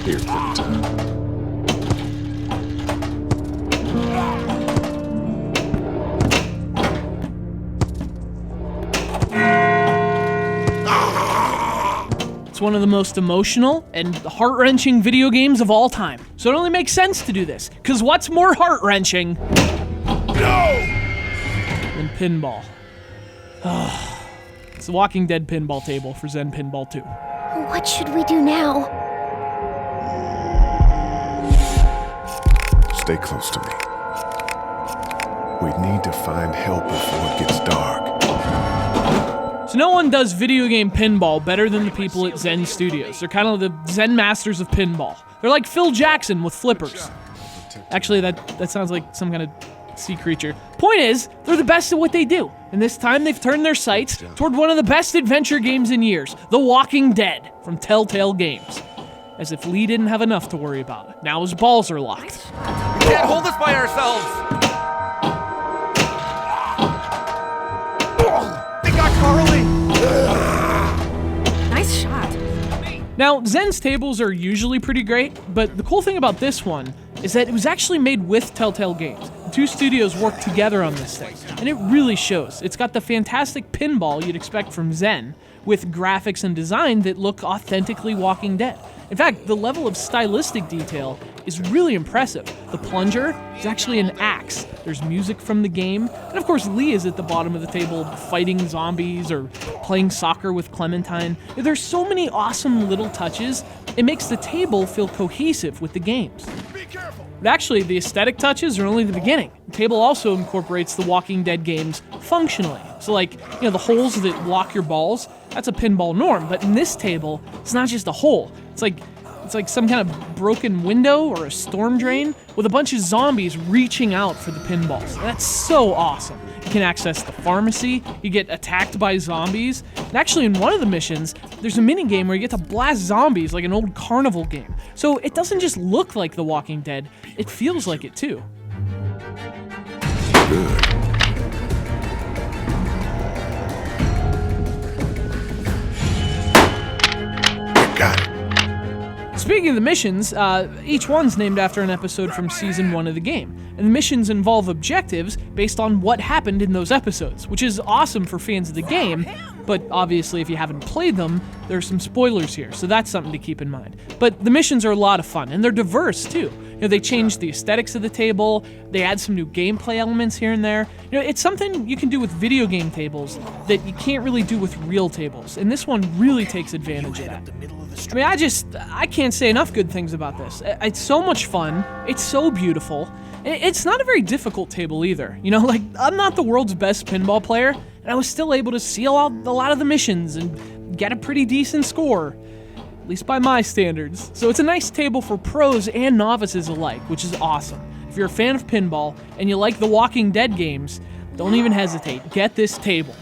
Here, Clementine. It's one of the most emotional and heart-wrenching video games of all time. So it only makes sense to do this, because what's more heart-wrenching than pinball? It's the Walking Dead pinball table for Zen Pinball 2. What should we do now? Stay close to me. We need to find help before it gets dark. So no one does video game pinball better than the people at Zen Studios. They're kind of the Zen masters of pinball. They're like Phil Jackson with flippers. Actually, that sounds like some kind of sea creature. Point is, they're the best at what they do. And this time they've turned their sights toward one of the best adventure games in years, The Walking Dead from Telltale Games. As if Lee didn't have enough to worry about. Now his balls are locked. We can't hold this by ourselves! They got Carly! Nice shot. Now, Zen's tables are usually pretty great, but the cool thing about this one is that it was actually made with Telltale Games. The two studios worked together on this thing, and it really shows. It's got the fantastic pinball you'd expect from Zen, with graphics and design that look authentically Walking Dead. In fact, the level of stylistic detail is really impressive. The plunger is actually an axe. There's music from the game. And of course, Lee is at the bottom of the table fighting zombies or playing soccer with Clementine. There's so many awesome little touches. It makes the table feel cohesive with the games. But actually, the aesthetic touches are only the beginning. The table also incorporates the Walking Dead games functionally. So the holes that lock your balls, that's a pinball norm. But in this table, it's not just a hole. It's like some kind of broken window or a storm drain with a bunch of zombies reaching out for the pinballs. That's so awesome. You can access the pharmacy, you get attacked by zombies, and actually in one of the missions, there's a mini game where you get to blast zombies like an old carnival game. So it doesn't just look like The Walking Dead, it feels like it too. Good. Got it. Speaking of the missions, each one's named after an episode from Season 1 of the game. And the missions involve objectives based on what happened in those episodes, which is awesome for fans of the game, but obviously if you haven't played them, there's some spoilers here, so that's something to keep in mind. But the missions are a lot of fun, and they're diverse too. They change the aesthetics of the table, they add some new gameplay elements here and there. It's something you can do with video game tables that you can't really do with real tables, and this one really takes advantage of that. I can't say enough good things about this. It's so much fun, it's so beautiful, it's not a very difficult table either. I'm not the world's best pinball player, and I was still able to seal out a lot of the missions and get a pretty decent score. At least by my standards. So it's a nice table for pros and novices alike, which is awesome. If you're a fan of pinball and you like the Walking Dead games, don't even hesitate. Get this table.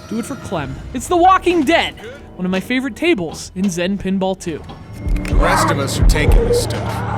Do it for Clem. It's the Walking Dead, one of my favorite tables in Zen Pinball 2. The rest of us are taking this stuff.